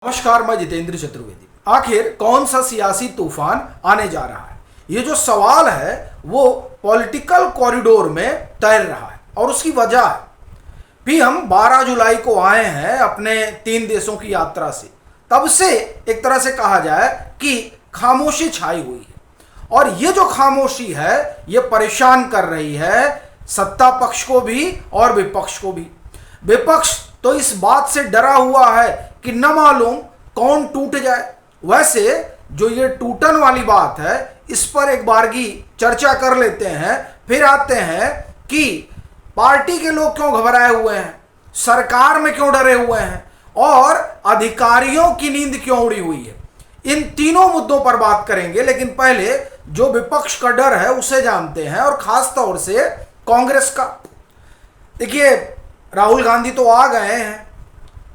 नमस्कार, मैं जितेंद्र चतुर्वेदी। आखिर कौन सा सियासी तूफान आने जा रहा है, ये जो सवाल है वो पॉलिटिकल कॉरिडोर में तैर रहा है और उसकी वजह है भी हम 12 जुलाई को आए हैं अपने 3 देशों की यात्रा से। तब से एक तरह से कहा जाए कि खामोशी छाई हुई है और ये जो खामोशी है ये परेशान कर रही है सत्ता पक्ष को भी और विपक्ष को भी। विपक्ष तो इस बात से डरा हुआ है कि न मालूम कौन टूट जाए। वैसे जो ये टूटन वाली बात है इस पर एक बारगी चर्चा कर लेते हैं, फिर आते हैं कि पार्टी के लोग क्यों घबराए हुए हैं, सरकार में क्यों डरे हुए हैं और अधिकारियों की नींद क्यों उड़ी हुई है। इन तीनों मुद्दों पर बात करेंगे, लेकिन पहले जो विपक्ष का डर है उसे जानते हैं और खास तौर से कांग्रेस का। देखिए, राहुल गांधी तो आ गए हैं,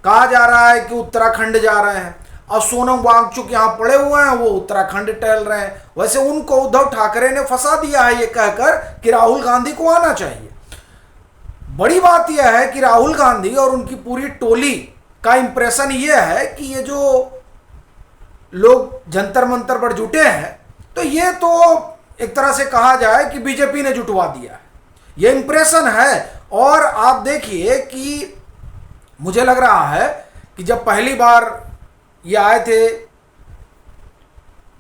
कहा जा रहा है कि उत्तराखंड जा रहे हैं। अब सोनम वांगचुक यहाँ पड़े हुए हैं, वो उत्तराखंड टहल रहे हैं। वैसे उनको उद्धव ठाकरे ने फंसा दिया है ये कहकर कि राहुल गांधी को आना चाहिए। बड़ी बात यह है कि राहुल गांधी और उनकी पूरी टोली का इंप्रेशन ये है कि ये जो लोग जंतर मंतर पर जुटे हैं तो ये तो एक तरह से कहा जाए कि बीजेपी ने जुटवा दिया है, ये इंप्रेशन है। और आप देखिए कि मुझे लग रहा है कि जब पहली बार ये आए थे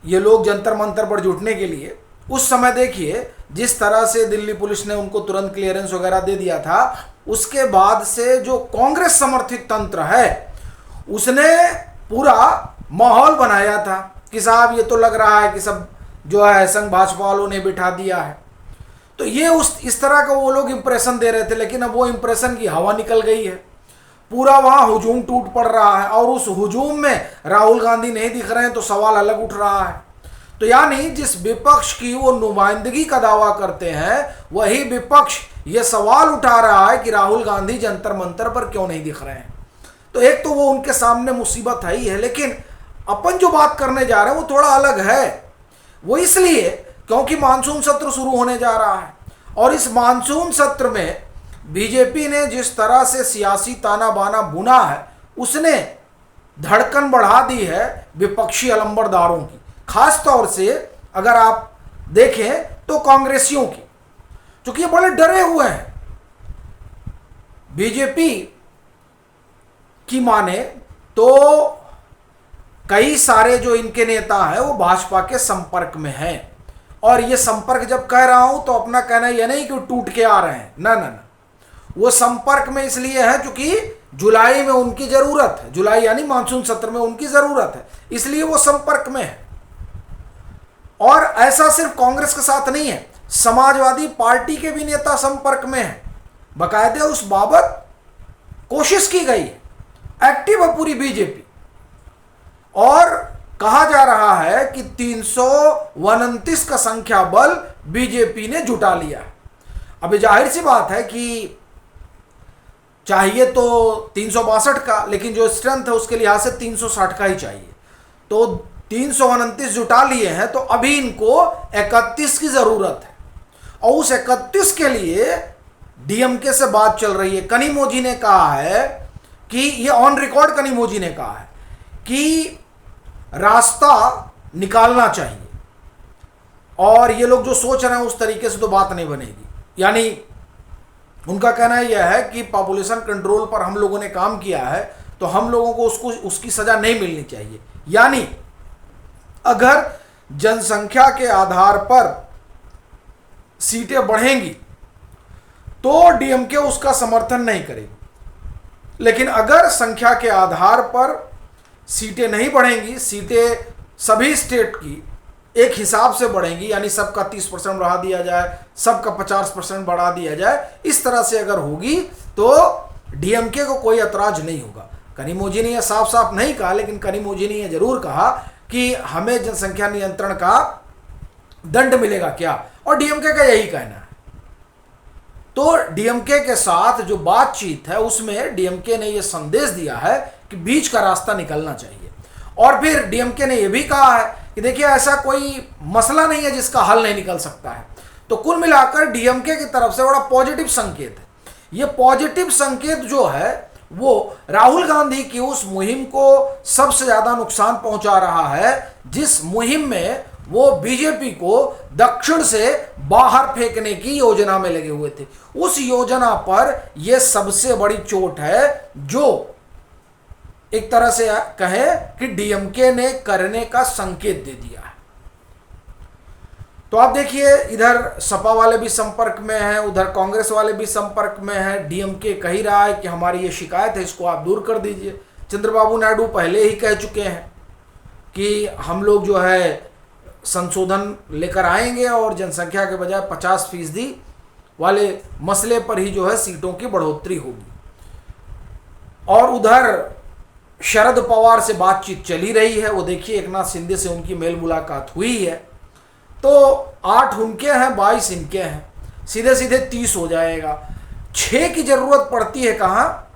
ये लोग जंतर मंतर पर जुटने के लिए, उस समय देखिए जिस तरह से दिल्ली पुलिस ने उनको तुरंत क्लियरेंस वगैरह दे दिया था। उसके बाद से जो कांग्रेस समर्थित तंत्र है उसने पूरा माहौल बनाया था कि साहब ये तो लग रहा है कि सब जो है संघ भाजपा वालों ने बिठा दिया है। तो ये इस तरह का वो लोग इंप्रेशन दे रहे थे, लेकिन अब वो इंप्रेशन की हवा निकल गई है। पूरा वहां हुजूम टूट पड़ रहा है और उस हुजूम में राहुल गांधी नहीं दिख रहे हैं तो सवाल अलग उठ रहा है। तो यानी जिस विपक्ष की वो नुमाइंदगी का दावा करते हैं वही विपक्ष ये सवाल उठा रहा है कि राहुल गांधी जंतर मंतर पर क्यों नहीं दिख रहे हैं। तो एक तो वो उनके सामने मुसीबत है ही है, लेकिन अपन जो बात करने जा रहे हैं वो थोड़ा अलग है। वो इसलिए क्योंकि मानसून सत्र शुरू होने जा रहा है और इस मानसून सत्र में बीजेपी ने जिस तरह से सियासी ताना बाना बुना है उसने धड़कन बढ़ा दी है विपक्षी अलंबरदारों की, खास तौर से अगर आप देखें तो कांग्रेसियों की, क्योंकि ये बड़े डरे हुए हैं। बीजेपी की माने तो कई सारे जो इनके नेता हैं वो भाजपा के संपर्क में हैं और ये संपर्क जब कह रहा हूं तो अपना कहना यह नहीं कि वो टूट के आ रहे हैं, ना ना ना, वो संपर्क में इसलिए है क्योंकि जुलाई में उनकी जरूरत है, जुलाई यानी मानसून सत्र में उनकी जरूरत है, इसलिए वो संपर्क में है। और ऐसा सिर्फ कांग्रेस के साथ नहीं है, समाजवादी पार्टी के भी नेता संपर्क में है। बाकायदे उस बाबत कोशिश की गई है, एक्टिव है पूरी बीजेपी। और कहा जा रहा है कि 329 का संख्या बल बीजेपी ने जुटा लिया। अब जाहिर सी बात है कि चाहिए तो 362 का, लेकिन जो स्ट्रेंथ है उसके लिहाज से 360 का ही चाहिए। तो 329 जुटा लिए हैं तो अभी इनको 31 की जरूरत है और उस 31 के लिए डीएमके से बात चल रही है। कनिमोझी ने कहा है कि ये ऑन रिकॉर्ड कनिमोझी ने कहा है कि रास्ता निकालना चाहिए और ये लोग जो सोच रहे हैं उस तरीके से तो बात नहीं बनेगी। यानी उनका कहना यह है कि पॉपुलेशन कंट्रोल पर हम लोगों ने काम किया है तो हम लोगों को उसकी सजा नहीं मिलनी चाहिए। यानी अगर जनसंख्या के आधार पर सीटें बढ़ेंगी तो डीएमके उसका समर्थन नहीं करेगी, लेकिन अगर संख्या के आधार पर सीटें नहीं बढ़ेंगी, सीटें सभी स्टेट की एक हिसाब से बढ़ेंगी, यानी सबका 30% बढ़ा दिया जाए, सबका 50% बढ़ा दिया जाए, इस तरह से अगर होगी तो डीएमके को कोई ऐतराज नहीं होगा। कनिमोझी ने यह साफ साफ नहीं कहा, लेकिन कनिमोझी ने यह जरूर कहा कि हमें जनसंख्या नियंत्रण का दंड मिलेगा क्या, और डीएमके का यही कहना है। तो डीएमके के साथ जो बातचीत है उसमें डीएमके ने यह संदेश दिया है कि बीच का रास्ता निकलना चाहिए। और फिर डीएमके ने यह भी कहा है कि देखिए ऐसा कोई मसला नहीं है जिसका हल नहीं निकल सकता है। तो कुल मिलाकर डीएमके की तरफ से बड़ा पॉजिटिव संकेत है। ये पॉजिटिव संकेत जो है वो राहुल गांधी की उस मुहिम को सबसे ज्यादा नुकसान पहुंचा रहा है, जिस मुहिम में वो बीजेपी को दक्षिण से बाहर फेंकने की योजना में लगे हुए थे। उस योजना पर यह सबसे बड़ी चोट है, जो एक तरह से कहे कि डीएमके ने करने का संकेत दे दिया है। तो आप देखिए, इधर सपा वाले भी संपर्क में हैं, उधर कांग्रेस वाले भी संपर्क में हैं। डीएमके कह ही रहा है कि हमारी ये शिकायत है, इसको आप दूर कर दीजिए। चंद्रबाबू नायडू पहले ही कह चुके हैं कि हम लोग जो है संशोधन लेकर आएंगे और जनसंख्या के बजाय 50% वाले मसले पर ही जो है सीटों की बढ़ोतरी होगी। और उधर शरद पवार से बातचीत चली रही है। वो देखिए, एकनाथ शिंदे से उनकी मेल मुलाकात हुई है, तो 8 उनके हैं, 22 इनके हैं, सीधे सीधे 30 हो जाएगा। 6 की जरूरत पड़ती है कहाँ?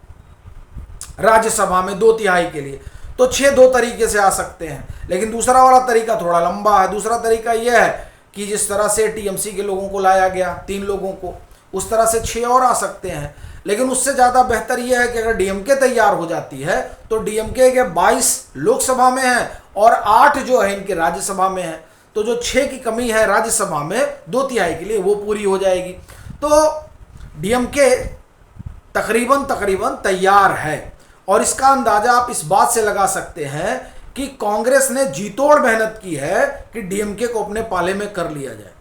राज्यसभा में 2/3 के लिए। तो 6 2 तरीके से आ सकते हैं, लेकिन दूसरा वाला तरीका थोड़ा लंबा है। दूसरा तरीका यह है कि जिस तरह से टीएमसी के लोगों को लाया गया, 3 लोगों को, उस तरह से 6 और आ सकते हैं। लेकिन उससे ज़्यादा बेहतर यह है कि अगर डीएमके तैयार हो जाती है तो डीएमके के 22 लोकसभा में हैं और 8 जो है इनके राज्यसभा में हैं, तो जो 6 की कमी है राज्यसभा में 2/3 के लिए, वो पूरी हो जाएगी। तो डीएमके तकरीबन तैयार है। और इसका अंदाजा आप इस बात से लगा सकते हैं कि कांग्रेस ने जीतोड़ मेहनत की है कि डीएमके को अपने पाले में कर लिया जाए।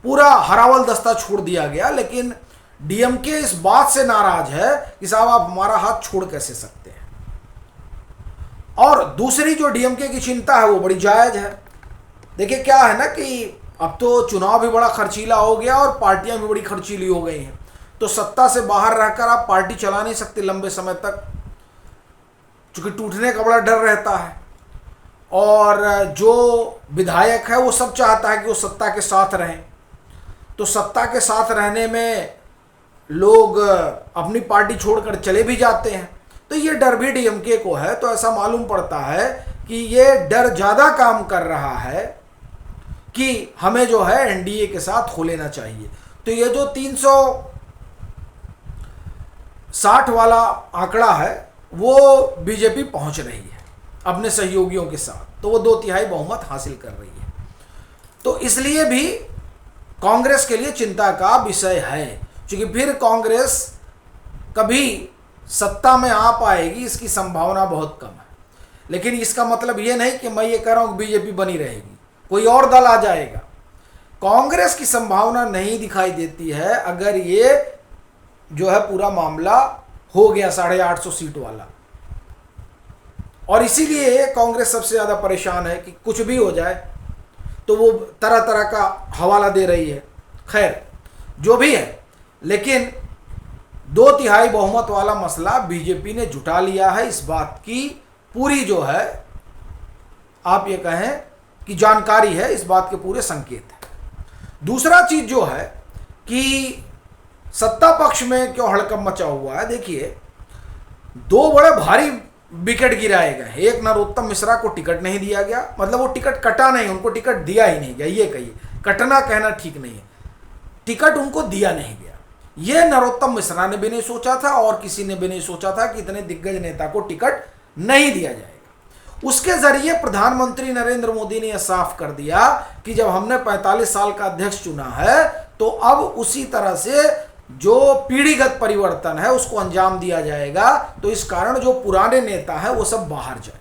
पूरा हरावल दस्ता छोड़ दिया गया, लेकिन डीएमके इस बात से नाराज है कि साहब आप हमारा हाथ छोड़ कैसे सकते हैं। और दूसरी जो डीएमके की चिंता है वो बड़ी जायज है। देखिए क्या है ना कि अब तो चुनाव भी बड़ा खर्चीला हो गया और पार्टियां भी बड़ी खर्चीली हो गई हैं। तो सत्ता से बाहर रहकर आप पार्टी चला नहीं सकते लंबे समय तक, क्योंकि टूटने का बड़ा डर रहता है। और जो विधायक है वो सब चाहता है कि वो सत्ता के साथ रहें। तो सत्ता के साथ रहने में लोग अपनी पार्टी छोड़कर चले भी जाते हैं। तो ये डर भी डीएमके को है। तो ऐसा मालूम पड़ता है कि ये डर ज़्यादा काम कर रहा है कि हमें जो है एनडीए के साथ हो लेना चाहिए। तो ये जो 360 वाला आंकड़ा है वो बीजेपी पहुंच रही है अपने सहयोगियों के साथ, तो वो 2/3 बहुमत हासिल कर रही है। तो इसलिए भी कांग्रेस के लिए चिंता का विषय है, क्योंकि फिर कांग्रेस कभी सत्ता में आ पाएगी इसकी संभावना बहुत कम है। लेकिन इसका मतलब ये नहीं कि मैं ये कह रहा हूँ कि बीजेपी बनी रहेगी, कोई और दल आ जाएगा। कांग्रेस की संभावना नहीं दिखाई देती है अगर ये जो है पूरा मामला हो गया 850 सीट वाला। और इसीलिए कांग्रेस सबसे ज़्यादा परेशान है कि कुछ भी हो जाए, तो वो तरह तरह का हवाला दे रही है। खैर जो भी है, लेकिन 2/3 बहुमत वाला मसला बीजेपी ने जुटा लिया है। इस बात की पूरी जो है आप ये कहें कि जानकारी है, इस बात के पूरे संकेत है। दूसरा चीज जो है कि सत्ता पक्ष में क्यों हड़कंप मचा हुआ है। देखिए 2 बड़े भारी विकेट गिराए गए। एक, नरोत्तम मिश्रा को टिकट नहीं दिया गया, मतलब वो टिकट कटा नहीं, उनको टिकट दिया ही नहीं गया। ये कहिए, कटना कहना ठीक नहीं है, टिकट उनको दिया नहीं गया। ये नरोत्तम मिश्रा ने भी नहीं सोचा था और किसी ने भी नहीं सोचा था कि इतने दिग्गज नेता को टिकट नहीं दिया जाएगा। उसके जरिए प्रधानमंत्री नरेंद्र मोदी ने यह साफ कर दिया कि जब हमने 45 साल का अध्यक्ष चुना है तो अब उसी तरह से जो पीढ़ीगत परिवर्तन है उसको अंजाम दिया जाएगा। तो इस कारण जो पुराने नेता है वो सब बाहर जाए,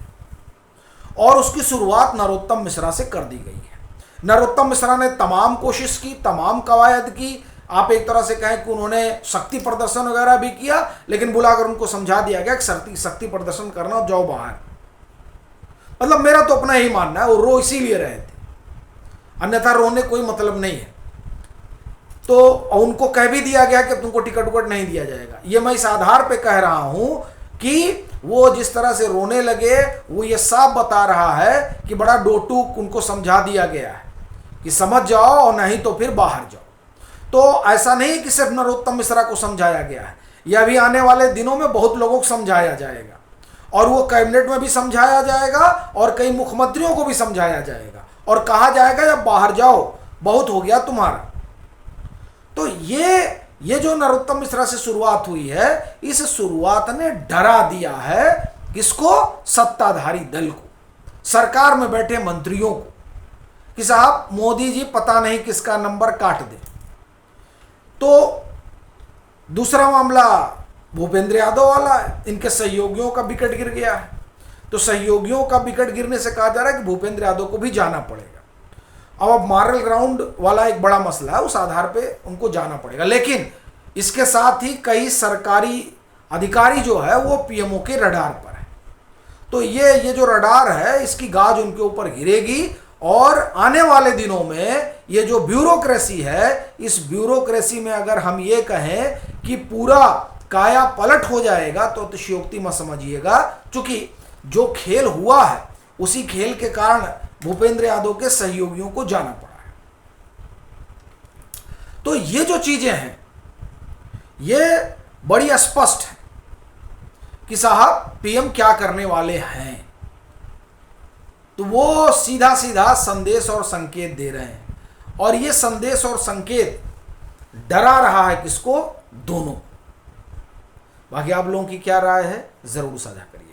और उसकी शुरुआत नरोत्तम मिश्रा से कर दी गई है। नरोत्तम मिश्रा ने तमाम कोशिश की, तमाम कवायद की। आप एक तरह से कहें कि उन्होंने शक्ति प्रदर्शन वगैरह भी किया, लेकिन बुलाकर उनको समझा दिया गया कि शक्ति प्रदर्शन करना, जाओ बाहर। मतलब मेरा तो अपना ही मानना है, वो रो इसीलिए रहे थे, अन्यथा रोने कोई मतलब नहीं है। तो उनको कह भी दिया गया कि तुमको टिकट उकट नहीं दिया जाएगा। ये मैं इस आधार पे कह रहा हूं कि वो जिस तरह से रोने लगे वो ये साफ बता रहा है कि बड़ा डोटूक उनको समझा दिया गया है कि समझ जाओ और नहीं तो फिर बाहर जाओ। तो ऐसा नहीं कि सिर्फ नरोत्तम मिश्रा को समझाया गया है, यह भी आने वाले दिनों में बहुत लोगों को समझाया जाएगा, और वो कैबिनेट में भी समझाया जाएगा और कई मुख्यमंत्रियों को भी समझाया जाएगा, और कहा जाएगा जब बाहर जाओ, बहुत हो गया तुम्हारा। तो ये ये जो नरोत्तम मिश्रा से शुरुआत हुई है, इस शुरुआत ने डरा दिया है किसको? सत्ताधारी दल को, सरकार में बैठे मंत्रियों को, कि साहब मोदी जी पता नहीं किसका नंबर काट दे। तो दूसरा मामला भूपेंद्र यादव वाला है, इनके सहयोगियों का विकेट गिर गया है। तो सहयोगियों का विकेट गिरने से कहा जा रहा है कि भूपेंद्र यादव को भी जाना पड़ेगा। अब मॉरल ग्राउंड वाला एक बड़ा मसला है, उस आधार पे उनको जाना पड़ेगा। लेकिन इसके साथ ही कई सरकारी अधिकारी जो है वो पीएमओ के रडार पर है। तो ये जो रडार है, इसकी गाज उनके ऊपर गिरेगी और आने वाले दिनों में ये जो ब्यूरोक्रेसी है, इस ब्यूरोक्रेसी में अगर हम ये कहें कि पूरा काया पलट हो जाएगा तो अतिशयोक्ति मत समझिएगा, क्योंकि जो खेल हुआ है उसी खेल के कारण भूपेंद्र यादव के सहयोगियों को जाना पड़ा है। तो ये जो चीजें हैं ये बड़ी स्पष्ट है कि साहब पीएम क्या करने वाले हैं। तो वो सीधा सीधा संदेश और संकेत दे रहे हैं, और ये संदेश और संकेत डरा रहा है किसको? दोनों। बाकी आप लोगों की क्या राय है, जरूर साझा करिए।